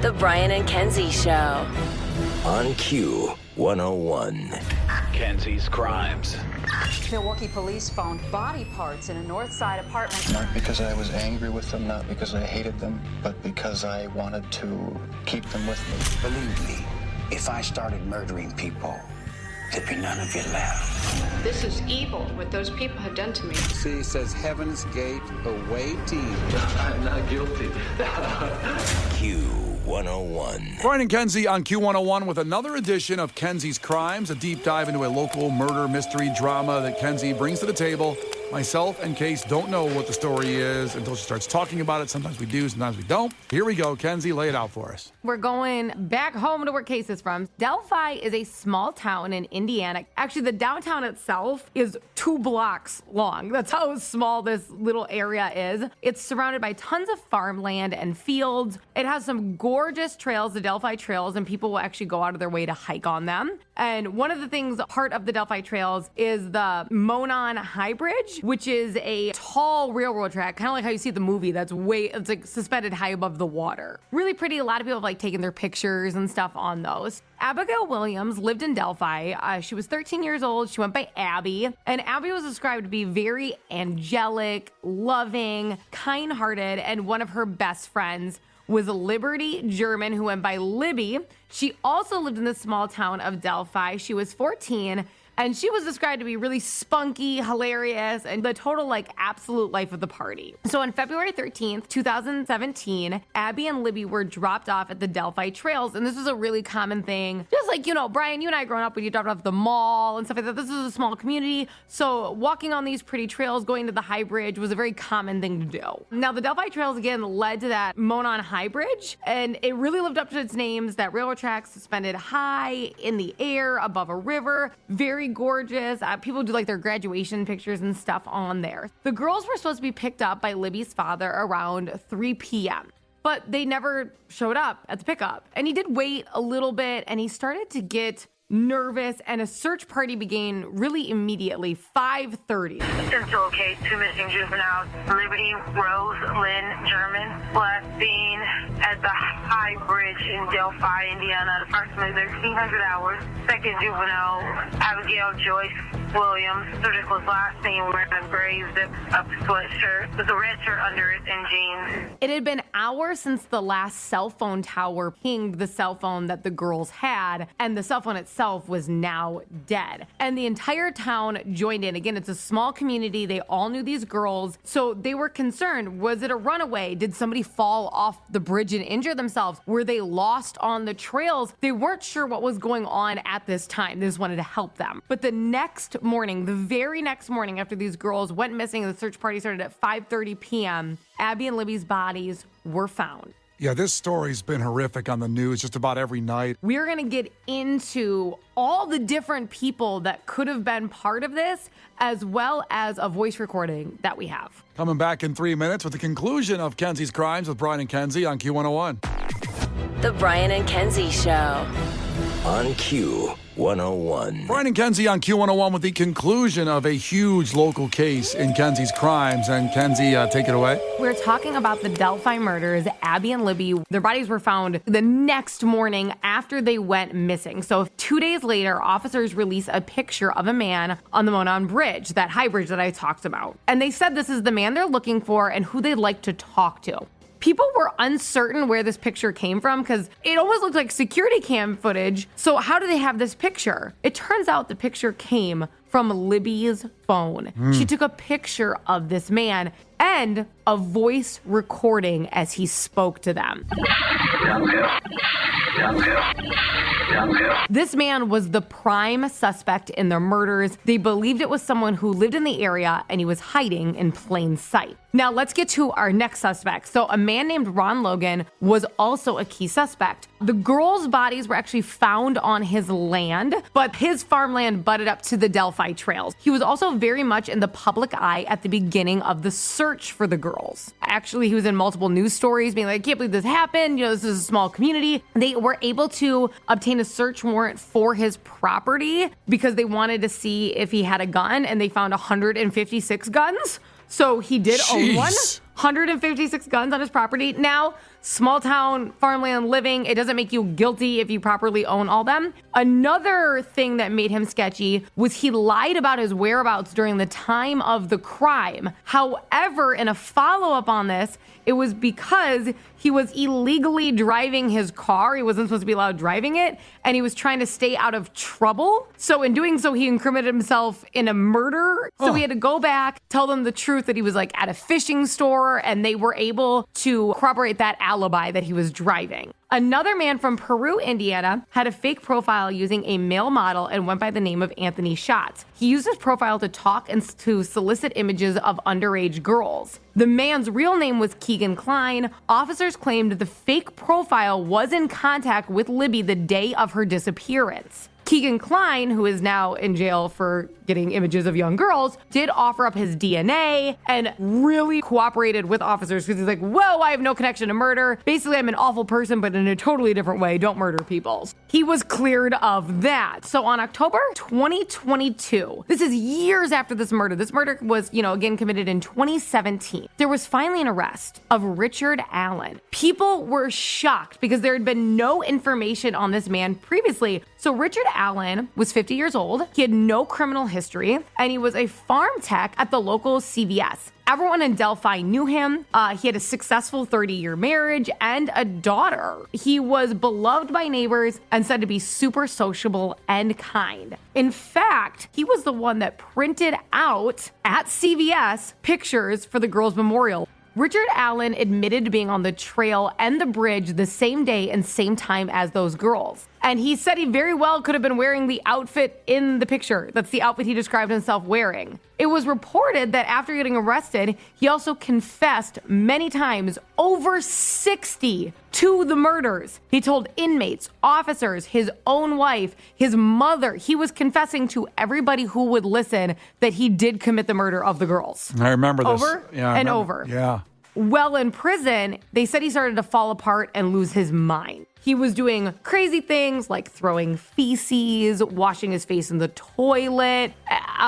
The Brian and Kenzie Show. On Q101. Kenzie's Krimes. Milwaukee police found body parts in a North Side apartment. Not because I was angry with them, not because I hated them, but because I wanted to keep them with me. Believe me, if I started murdering people, there'd be none of you left. This is evil, what those people have done to me. C says Heaven's Gate awaiting. I'm not guilty. Q101. Brian and Kenzie on Q101 with another edition of Kenzie's Krimes, a deep dive into a local murder mystery drama that Kenzie brings to the table. Myself and Case don't know what the story is until she starts talking about it. Sometimes we do, sometimes we don't. Here we go. Kenzie, lay it out for us. We're going back home to where Case is from. Delphi is a small town in Indiana. Actually, the downtown itself is 2 blocks long. That's how small this little area is. It's surrounded by tons of farmland and fields. It has some gorgeous trails, the Delphi trails, and people will actually go out of their way to hike on them. And one of the things, part of the Delphi trails is the Monon High Bridge, which is a tall railroad track, kind of like how you see the movie that's it's like suspended high above the water. Really pretty. A lot of people have like taken their pictures and stuff on those. Abigail Williams lived in Delphi. She was 13 years old. She went by Abby. And Abby was described to be very angelic, loving, kind-hearted, and one of her best friends was Liberty German, who went by Libby. She also lived in the small town of Delphi. She was 14, and she was described to be really spunky, hilarious, and the total, like, absolute life of the party. So on February 13th, 2017, Abby and Libby were dropped off at the Delphi trails, and this was a really common thing. Just like, you know, Brian, you and I growing up when you dropped off at the mall and stuff like that. This is a small community, so walking on these pretty trails, going to the High Bridge was a very common thing to do. Now, the Delphi trails, again, led to that Monon High Bridge, and it really lived up to its names. That railroad track suspended high in the air above a river. Very gorgeous. People do like their graduation pictures and stuff on there. The girls were supposed to be picked up by Libby's father around 3 p.m., but they never showed up at the pickup. And he did wait a little bit, and he started to get nervous, and a search party began really immediately, 5:30. Central case, 2 missing juveniles. Liberty Rose Lynn German last seen at the High Bridge in Delphi, Indiana, at approximately 1300 hours. Second juvenile, Abigail Joyce Williams, surgical was last seen wearing a gray zip-up sweatshirt with a red shirt under it and jeans. It had been hours since the last cell phone tower pinged the cell phone that the girls had, and the cell phone itself was now dead. And the entire town joined in. Again, it's a small community. They all knew these girls, so they were concerned. Was it a runaway? Did somebody fall off the bridge and injure themselves? Were they lost on the trails? They weren't sure what was going on at this time. They just wanted to help them. But the next morning, the very next morning after these girls went missing, the search party started at 5:30 p.m., Abby and Libby's bodies were found. Yeah, this story's been horrific on the news just about every night. We're going to get into all the different people that could have been part of this, as well as a voice recording that we have. Coming back in 3 minutes with the conclusion of Kenzie's Krimes with Brian and Kenzie on Q101. The Brian and Kenzie Show. On Q101. Brian and Kenzie on Q101 with the conclusion of a huge local case in Kenzie's Krimes. And Kenzie, take it away. We're talking about the Delphi murders. Abby and Libby, their bodies were found the next morning after they went missing. So 2 days later, officers release a picture of a man on the Monon Bridge, that high bridge that I talked about. And they said this is the man they're looking for and who they'd like to talk to. People were uncertain where this picture came from because it almost looked like security cam footage. So how do they have this picture? It turns out the picture came from Libby's phone. She took a picture of this man and a voice recording as he spoke to them. This man was the prime suspect in the murders. They believed it was someone who lived in the area and he was hiding in plain sight. Now let's get to our next suspect. So a man named Ron Logan was also a key suspect. The girls' bodies were actually found on his land, but his farmland butted up to the Delphi trails. He was also very much in the public eye at the beginning of the search for the girls. Actually, he was in multiple news stories being like, I can't believe this happened. You know, this is a small community. They were able to obtain a search warrant for his property because they wanted to see if he had a gun, and they found 156 guns. So he did own one. 156 guns on his property. Now, small town, farmland living, it doesn't make you guilty if you properly own all them. Another thing that made him sketchy was he lied about his whereabouts during the time of the crime. However, in a follow-up on this, it was because he was illegally driving his car. He wasn't supposed to be allowed driving it, and he was trying to stay out of trouble. So in doing so, he incriminated himself in a murder. So he had to go back, tell them the truth that he was like at a fishing store, and they were able to corroborate that alibi that he was driving. Another man from Peru, Indiana, had a fake profile using a male model and went by the name of Anthony Schatz. He used his profile to talk and to solicit images of underage girls. The man's real name was Keegan Klein. Officers claimed the fake profile was in contact with Libby the day of her disappearance. Keegan Klein, who is now in jail for getting images of young girls, did offer up his DNA and really cooperated with officers because he's like, whoa, I have no connection to murder. Basically, I'm an awful person, but in a totally different way. Don't murder people. He was cleared of that. So on October 2022, this is years after this murder. This murder was, again committed in 2017. There was finally an arrest of Richard Allen. People were shocked because there had been no information on this man previously. So Richard Allen was 50 years old. He had no criminal history, and he was a farm tech at the local CVS. Everyone in Delphi knew him. He had a successful 30-year marriage and a daughter. He was beloved by neighbors and said to be super sociable and kind. In fact, he was the one that printed out at CVS pictures for the girls' memorial. Richard Allen admitted to being on the trail and the bridge the same day and same time as those girls. And he said he very well could have been wearing the outfit in the picture. That's the outfit he described himself wearing. It was reported that after getting arrested, he also confessed many times, over 60, to the murders. He told inmates, officers, his own wife, his mother. He was confessing to everybody who would listen that he did commit the murder of the girls. I remember this. Over and over. Yeah. Well, in prison, they said he started to fall apart and lose his mind. He was doing crazy things like throwing feces, washing his face in the toilet,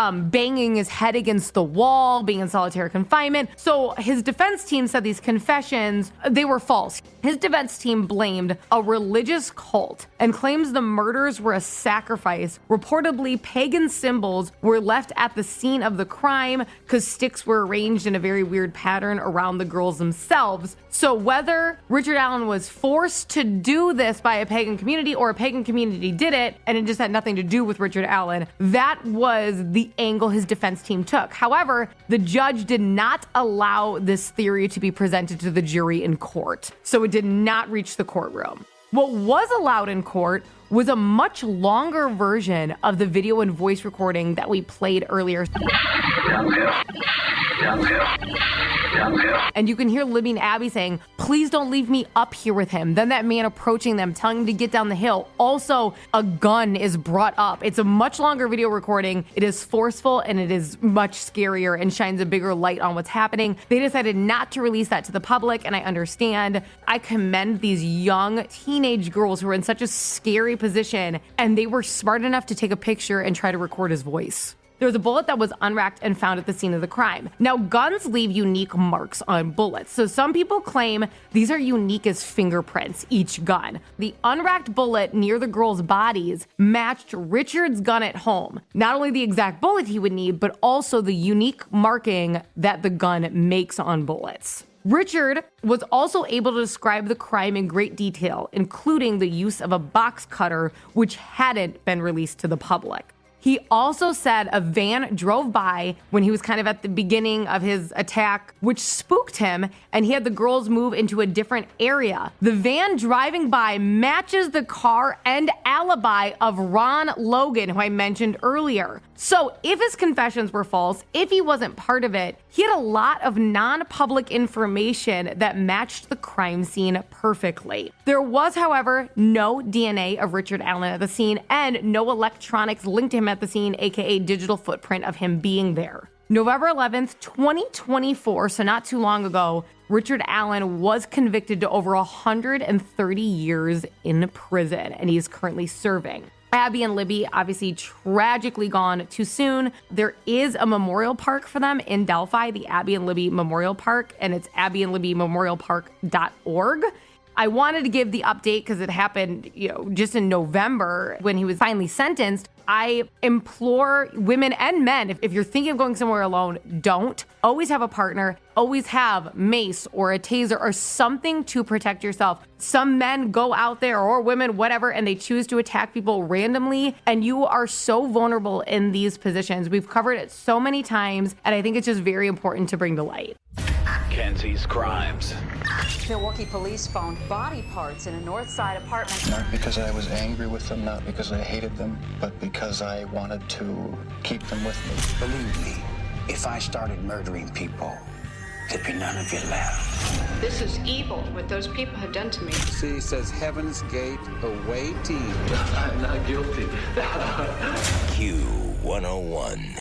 banging his head against the wall, being in solitary confinement. So his defense team said these confessions, they were false. His defense team blamed a religious cult and claims the murders were a sacrifice. Reportedly, pagan symbols were left at the scene of the crime because sticks were arranged in a very weird pattern around the girls themselves. So whether Richard Allen was forced to do this by a pagan community or a pagan community did it and it just had nothing to do with Richard Allen, that was the angle his defense team took. However, the judge did not allow this theory to be presented to the jury in court, so it did not reach the courtroom. What was allowed in court was a much longer version of the video and voice recording that we played earlier. And you can hear Libby and Abby saying, please don't leave me up here with him. Then that man approaching them, telling them to get down the hill. Also, a gun is brought up. It's a much longer video recording. It is forceful and it is much scarier and shines a bigger light on what's happening. They decided not to release that to the public, and I understand. I commend these young teenage girls who are in such a scary position, and they were smart enough to take a picture and try to record his voice. There was a bullet that was unwrapped and found at the scene of the crime. Now, guns leave unique marks on bullets, so some people claim these are unique as fingerprints, each gun. The unwrapped bullet near the girls' bodies matched Richard's gun at home. Not only the exact bullet he would need, but also the unique marking that the gun makes on bullets. Richard was also able to describe the crime in great detail, including the use of a box cutter, which hadn't been released to the public. He also said a van drove by when he was kind of at the beginning of his attack, which spooked him, and he had the girls move into a different area. The van driving by matches the car and alibi of Ron Logan, who I mentioned earlier. So if his confessions were false, if he wasn't part of it, he had a lot of non-public information that matched the crime scene perfectly. There was, however, no DNA of Richard Allen at the scene and no electronics linked to him at the scene, aka digital footprint of him being there. November 11th, 2024, so not too long ago, Richard Allen was convicted to over 130 years in prison, and he is currently serving. Abby and Libby obviously tragically gone too soon. There is a memorial park for them in Delphi, the Abby and Libby Memorial Park, and it's abbyandlibbymemorialpark.org. I wanted to give the update because it happened, just in November when he was finally sentenced. I implore women and men, if you're thinking of going somewhere alone, don't. Always have a partner. Always have mace or a taser or something to protect yourself. Some men go out there, or women, whatever, and they choose to attack people randomly, and you are so vulnerable in these positions. We've covered it so many times, and I think it's just very important to bring to light. Kenzie's Crimes. Milwaukee police found body parts in a north side apartment. Not because I was angry with them, not because I hated them, but because I wanted to keep them with me. Believe me, if I started murdering people, there'd be none of you left. This is evil, what those people have done to me. See, says Heaven's Gate away team. I'm not guilty. Q101.